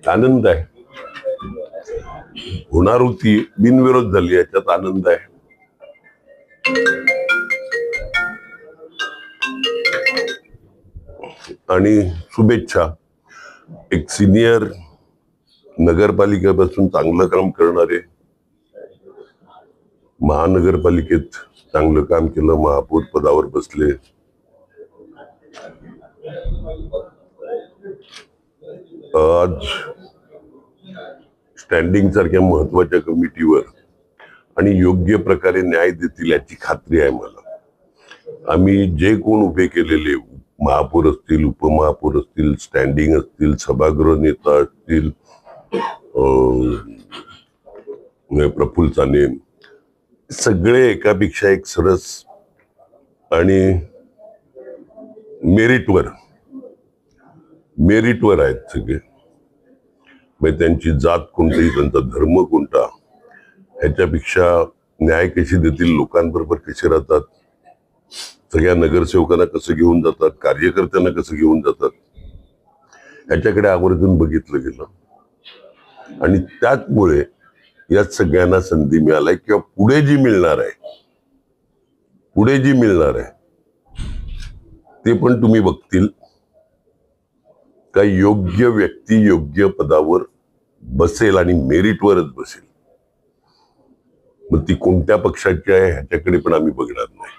आनंद आहे, होणार होती, बिनविरोध झाली, याच्यात आनंद आहे. आणि शुभेच्छा. एक सिनियर नगरपालिकेपासून चांगलं काम करणारे, महानगरपालिकेत चांगलं काम केलं, महापौर पदावर बसले. आज स्टँडिंग सारख्या महत्वाच्या कमिटीवर आणि योग्य प्रकारे न्याय देतील याची खात्री आहे मला. आम्ही जे कोण उभे केलेले, महापौर असतील, उपमहापौर असतील, स्टँडिंग असतील, सभागृह नेता असतील, प्रफुल्ल चाने, सगळे एकापेक्षा एक सरस आणि मेरिटवर आहेत सगळे. म्हणजे त्यांची जात कोणती, त्यांचा धर्म कोणता, ह्याच्यापेक्षा न्याय कशी देतील, लोकांबरोबर कसे राहतात, सगळ्या नगरसेवकांना कसं घेऊन जातात, कार्यकर्त्यांना कसं घेऊन जातात, ह्याच्याकडे आवर्जून बघितलं गेलं. आणि त्याचमुळे या सगळ्यांना संधी मिळाली किंवा पुढे जी मिळणार आहे ते पण तुम्ही बघतील का योग्य व्यक्ती योग्य पदावर बसेल आणि मेरिटवरच बसेल. मग ती कोणत्या पक्षाची आहे ह्याच्याकडे पण आम्ही बघणार नाही.